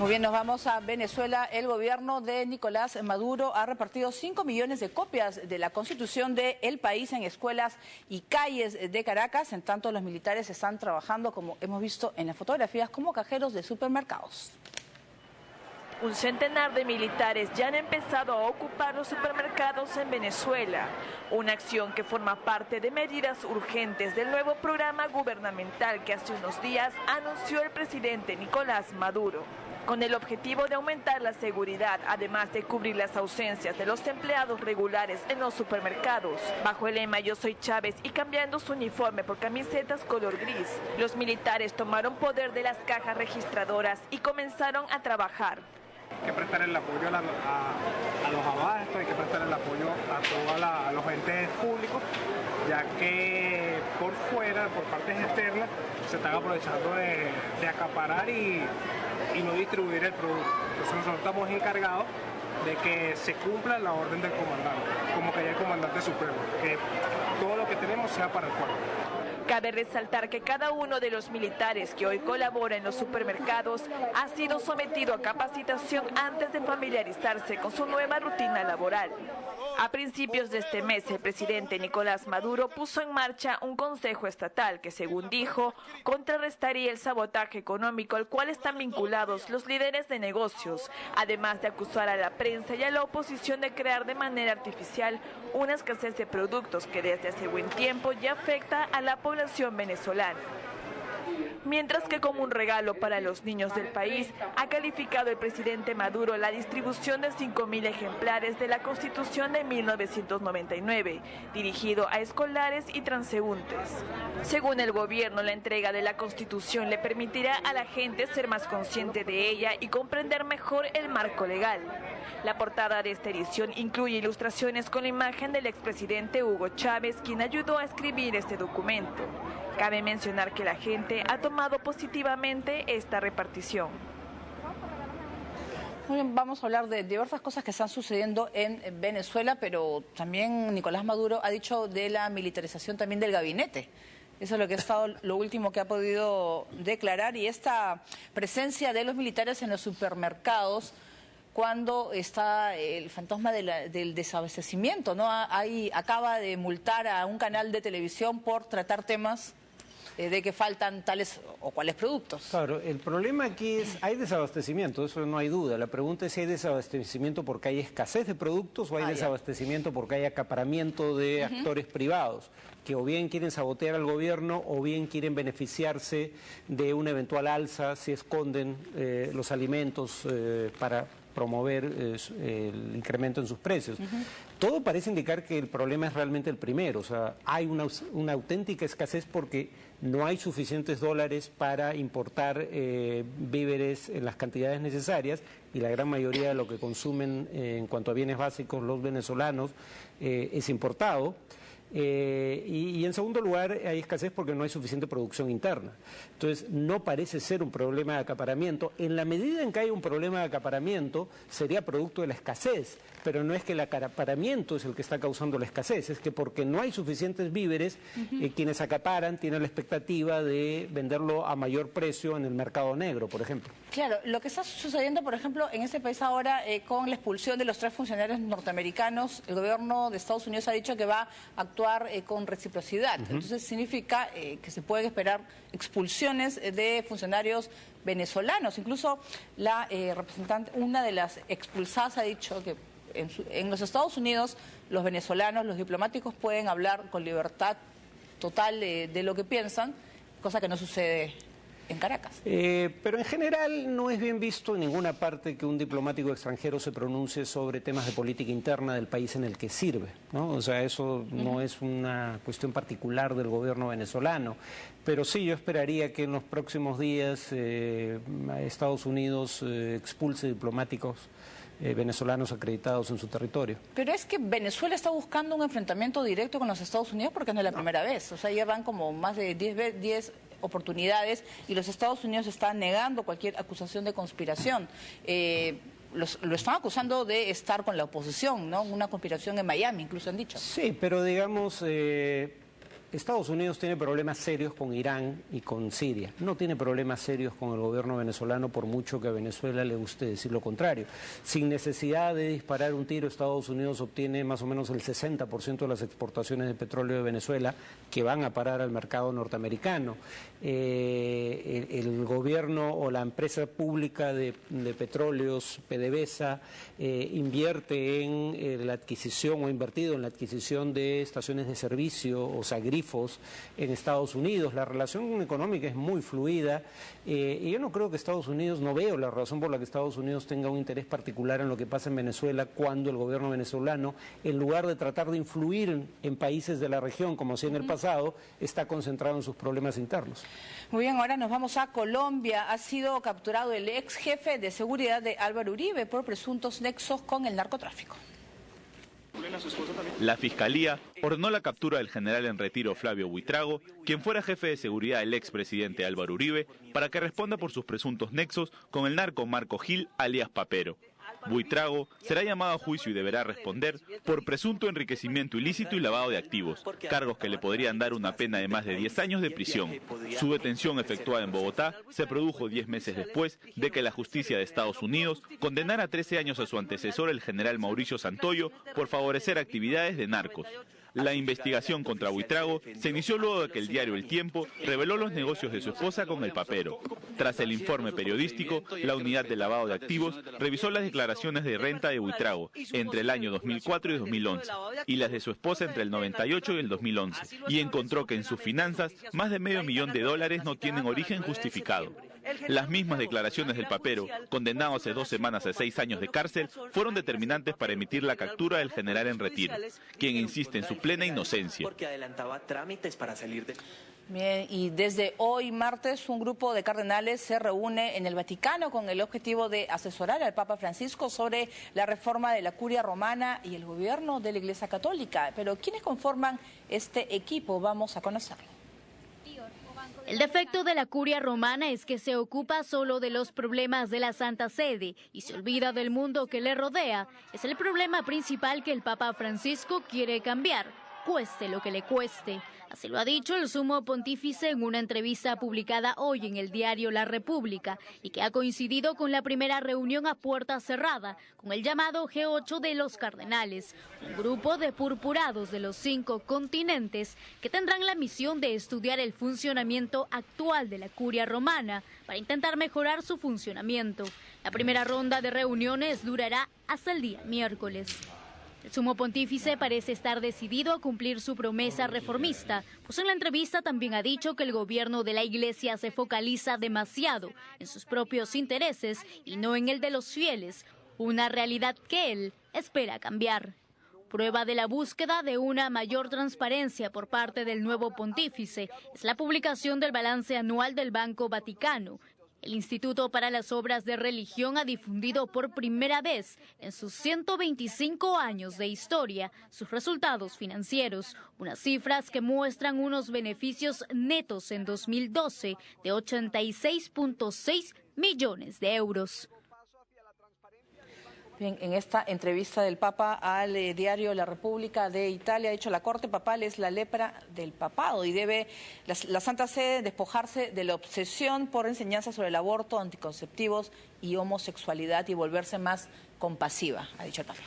Muy bien, nos vamos a Venezuela. El gobierno de Nicolás Maduro ha repartido 5 millones de copias de la Constitución del país en escuelas y calles de Caracas. En tanto, los militares están trabajando, como hemos visto en las fotografías, como cajeros de supermercados. Un centenar de militares ya han empezado a ocupar los supermercados en Venezuela, una acción que forma parte de medidas urgentes del nuevo programa gubernamental que hace unos días anunció el presidente Nicolás Maduro, con el objetivo de aumentar la seguridad, además de cubrir las ausencias de los empleados regulares en los supermercados. Bajo el lema "Yo soy Chávez" y cambiando su uniforme por camisetas color gris, los militares tomaron poder de las cajas registradoras y comenzaron a trabajar. Hay que prestar el apoyo a los abastos, hay que prestar el apoyo a los entes públicos, ya que por fuera, por partes externas, se están aprovechando de acaparar y no distribuir el producto. Entonces nosotros estamos encargados de que se cumpla la orden del comandante, como que haya el comandante supremo, que todo lo que tenemos sea para el pueblo. Cabe resaltar que cada uno de los militares que hoy colabora en los supermercados ha sido sometido a capacitación antes de familiarizarse con su nueva rutina laboral. A principios de este mes, el presidente Nicolás Maduro puso en marcha un consejo estatal que, según dijo, contrarrestaría el sabotaje económico al cual están vinculados los líderes de negocios, además de acusar a la prensa y a la oposición de crear de manera artificial una escasez de productos que desde hace buen tiempo ya afecta a la población venezolana. Mientras que como un regalo para los niños del país, ha calificado el presidente Maduro la distribución de 5.000 ejemplares de la Constitución de 1999, dirigido a escolares y transeúntes. Según el gobierno, la entrega de la Constitución le permitirá a la gente ser más consciente de ella y comprender mejor el marco legal. La portada de esta edición incluye ilustraciones con la imagen del expresidente Hugo Chávez, quien ayudó a escribir este documento. Cabe mencionar que la gente ha tomado positivamente esta repartición. Muy bien, vamos a hablar de diversas cosas que están sucediendo en Venezuela, pero también Nicolás Maduro ha dicho de la militarización también del gabinete. Eso es lo que ha estado, lo último que ha podido declarar, y esta presencia de los militares en los supermercados cuando está el fantasma del desabastecimiento, ¿no? Acaba de multar a un canal de televisión por tratar temas de que faltan tales o cuales productos. Claro, el problema aquí es, hay desabastecimiento, eso no hay duda. La pregunta es si hay desabastecimiento porque hay escasez de productos o hay desabastecimiento porque hay acaparamiento de actores privados, que o bien quieren sabotear al gobierno o bien quieren beneficiarse de una eventual alza si esconden los alimentos para promover el incremento en sus precios. Todo parece indicar que el problema es realmente el primero, o sea, hay una auténtica escasez porque no hay suficientes dólares para importar víveres en las cantidades necesarias, y la gran mayoría de lo que consumen en cuanto a bienes básicos los venezolanos es importado. Y en segundo lugar, hay escasez porque no hay suficiente producción interna. Entonces, no parece ser un problema de acaparamiento. En la medida en que hay un problema de acaparamiento, sería producto de la escasez, pero no es que el acaparamiento es el que está causando la escasez, es que porque no hay suficientes víveres, quienes acaparan tienen la expectativa de venderlo a mayor precio en el mercado negro, por ejemplo. Claro, lo que está sucediendo, por ejemplo, en este país ahora, con la expulsión de los 3 funcionarios norteamericanos, el gobierno de Estados Unidos ha dicho que va a actuar con reciprocidad. Entonces significa que se pueden esperar expulsiones de funcionarios venezolanos. Incluso la representante, una de las expulsadas, ha dicho que en los Estados Unidos los venezolanos, los diplomáticos, pueden hablar con libertad total de lo que piensan, cosa que no sucede en Caracas. Pero en general no es bien visto en ninguna parte que un diplomático extranjero se pronuncie sobre temas de política interna del país en el que sirve, ¿no? O sea, eso no es una cuestión particular del gobierno venezolano, pero sí yo esperaría que en los próximos días Estados Unidos expulse diplomáticos venezolanos acreditados en su territorio. Pero es que Venezuela está buscando un enfrentamiento directo con los Estados Unidos porque no es la primera vez. O sea, ya van como más de 10 oportunidades y los Estados Unidos están negando cualquier acusación de conspiración. Lo están acusando de estar con la oposición, ¿no? Una conspiración en Miami, incluso han dicho. Sí, pero digamos, Estados Unidos tiene problemas serios con Irán y con Siria. No tiene problemas serios con el gobierno venezolano, por mucho que a Venezuela le guste decir lo contrario. Sin necesidad de disparar un tiro, Estados Unidos obtiene más o menos el 60% de las exportaciones de petróleo de Venezuela que van a parar al mercado norteamericano. El gobierno o la empresa pública de petróleos, PDVSA, invierte en la adquisición o ha invertido en la adquisición de estaciones de servicio, o sea, grifos en Estados Unidos. La relación económica es muy fluida y yo no creo que Estados Unidos, no veo la razón por la que Estados Unidos tenga un interés particular en lo que pasa en Venezuela cuando el gobierno venezolano, en lugar de tratar de influir en países de la región como hacía en el pasado, está concentrado en sus problemas internos. Muy bien, ahora nos vamos a Colombia. Ha sido capturado el ex jefe de seguridad de Álvaro Uribe por presuntos nexos con el narcotráfico. La Fiscalía ordenó la captura del general en retiro Flavio Buitrago, quien fuera jefe de seguridad del expresidente Álvaro Uribe, para que responda por sus presuntos nexos con el narco Marco Gil, alias Papero. Buitrago será llamado a juicio y deberá responder por presunto enriquecimiento ilícito y lavado de activos, cargos que le podrían dar una pena de más de 10 años de prisión. Su detención efectuada en Bogotá se produjo 10 meses después de que la justicia de Estados Unidos condenara a 13 años a su antecesor, el general Mauricio Santoyo, por favorecer actividades de narcos. La investigación contra Buitrago se inició luego de que el diario El Tiempo reveló los negocios de su esposa con el Papero. Tras el informe periodístico, la unidad de lavado de activos revisó las declaraciones de renta de Buitrago entre el año 2004 y 2011 y las de su esposa entre el 98 y el 2011 y encontró que en sus finanzas más de $500,000 no tienen origen justificado. Las mismas declaraciones del Papero, condenado hace 2 semanas a 6 años de cárcel, fueron determinantes para emitir la captura del general en retiro, quien insiste en su plena inocencia. Bien, y desde hoy martes un grupo de cardenales se reúne en el Vaticano con el objetivo de asesorar al Papa Francisco sobre la reforma de la Curia Romana y el gobierno de la Iglesia Católica. Pero ¿quiénes conforman este equipo? Vamos a conocerlo. El defecto de la Curia Romana es que se ocupa solo de los problemas de la Santa Sede y se olvida del mundo que le rodea. Es el problema principal que el Papa Francisco quiere cambiar, cueste lo que le cueste. Así lo ha dicho el sumo pontífice en una entrevista publicada hoy en el diario La República y que ha coincidido con la primera reunión a puerta cerrada con el llamado G8 de los cardenales, un grupo de purpurados de los 5 continentes que tendrán la misión de estudiar el funcionamiento actual de la Curia Romana para intentar mejorar su funcionamiento. La primera ronda de reuniones durará hasta el día miércoles. El sumo pontífice parece estar decidido a cumplir su promesa reformista, pues en la entrevista también ha dicho que el gobierno de la Iglesia se focaliza demasiado en sus propios intereses y no en el de los fieles, una realidad que él espera cambiar. Prueba de la búsqueda de una mayor transparencia por parte del nuevo pontífice es la publicación del balance anual del Banco Vaticano. El Instituto para las Obras de Religión ha difundido por primera vez en sus 125 años de historia sus resultados financieros, unas cifras que muestran unos beneficios netos en 2012 de 86,6 millones de euros. Bien, en esta entrevista del Papa al diario La República de Italia ha dicho: la corte papal es la lepra del papado y debe la Santa Sede despojarse de la obsesión por enseñanzas sobre el aborto, anticonceptivos y homosexualidad y volverse más compasiva, ha dicho el Papa.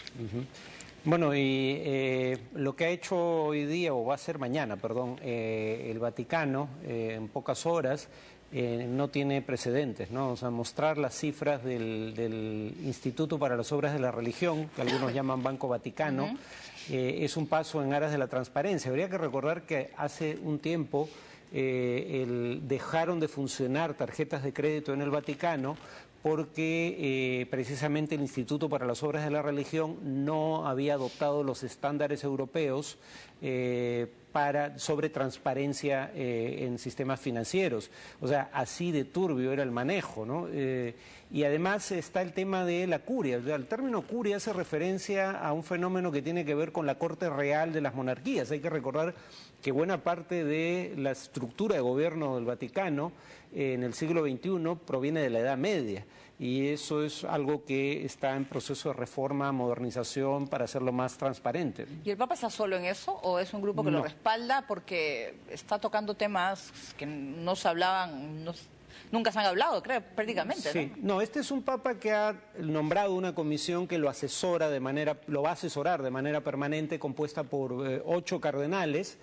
Bueno, y lo que ha hecho hoy día, o va a hacer mañana, perdón, el Vaticano, en pocas horas, no tiene precedentes, ¿no? O sea, mostrar las cifras del Instituto para las Obras de la Religión, que algunos llaman Banco Vaticano, es un paso en aras de la transparencia. Habría que recordar que hace un tiempo dejaron de funcionar tarjetas de crédito en el Vaticano porque precisamente el Instituto para las Obras de la Religión no había adoptado los estándares europeos sobre transparencia en sistemas financieros. O sea, así de turbio era el manejo, ¿no? Y además está el tema de la curia. O sea, el término curia hace referencia a un fenómeno que tiene que ver con la corte real de las monarquías. Hay que recordar que buena parte de la estructura de gobierno del Vaticano en el siglo XXI proviene de la Edad Media. y eso es algo que está en proceso de reforma, modernización para hacerlo más transparente. ¿Y el Papa está solo en eso o es un grupo que lo respalda porque está tocando temas que no se hablaban, nunca se han hablado, creo, prácticamente? Sí, no, este es un Papa que ha nombrado una comisión que lo va a asesorar de manera permanente, compuesta por 8 cardenales.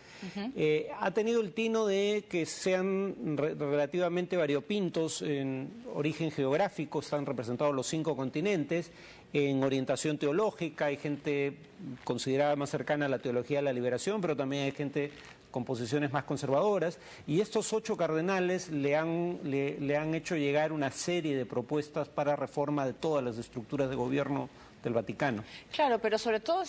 Ha tenido el tino de que sean relativamente variopintos en origen geográfico, están representados los 5 continentes, en orientación teológica, hay gente considerada más cercana a la teología de la liberación, pero también hay gente con posiciones más conservadoras, y estos 8 cardenales le han hecho llegar una serie de propuestas para reforma de todas las estructuras de gobierno del Vaticano. Claro, pero sobre todo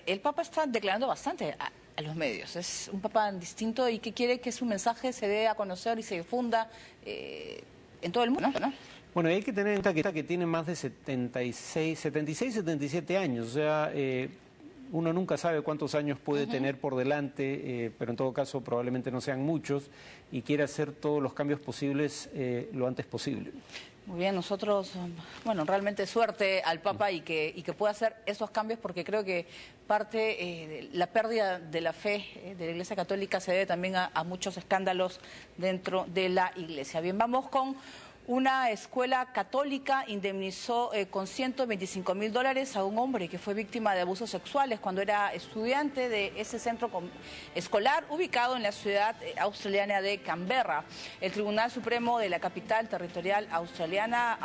el Papa está declarando bastante a los medios. Es un Papa distinto y que quiere que su mensaje se dé a conocer y se difunda en todo el mundo, ¿no? Bueno, hay que tener en cuenta que tiene más de 76, 77 años, o sea, uno nunca sabe cuántos años puede tener por delante, pero en todo caso probablemente no sean muchos, y quiere hacer todos los cambios posibles lo antes posible. Muy bien, nosotros, bueno, realmente suerte al Papa y que pueda hacer esos cambios, porque creo que parte de la pérdida de la fe de la Iglesia Católica se debe también a muchos escándalos dentro de la Iglesia. Bien, vamos con una escuela católica indemnizó con $125.000 a un hombre que fue víctima de abusos sexuales cuando era estudiante de ese centro escolar ubicado en la ciudad australiana de Canberra. El Tribunal Supremo de la capital territorial australiana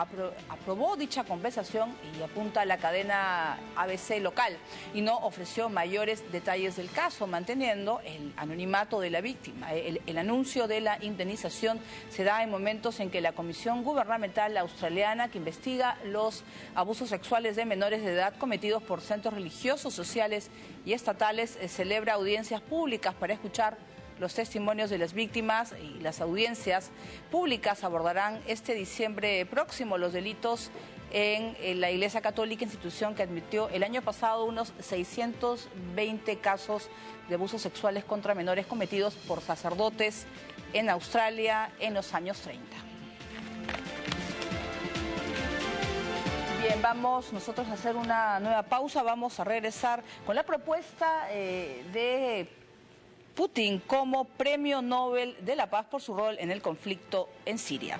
aprobó dicha compensación y apunta a la cadena ABC local y no ofreció mayores detalles del caso, manteniendo el anonimato de la víctima. El anuncio de la indemnización se da en momentos en que la Comisión Gubernamental Australiana, que investiga los abusos sexuales de menores de edad cometidos por centros religiosos, sociales y estatales, celebra audiencias públicas para escuchar los testimonios de las víctimas, y las audiencias públicas abordarán este diciembre próximo los delitos en la Iglesia Católica, institución que admitió el año pasado unos 620 casos de abusos sexuales contra menores cometidos por sacerdotes en Australia en los años 30. Bien, vamos nosotros a hacer una nueva pausa, vamos a regresar con la propuesta de Putin como Premio Nobel de la Paz por su rol en el conflicto en Siria.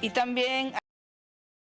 Y también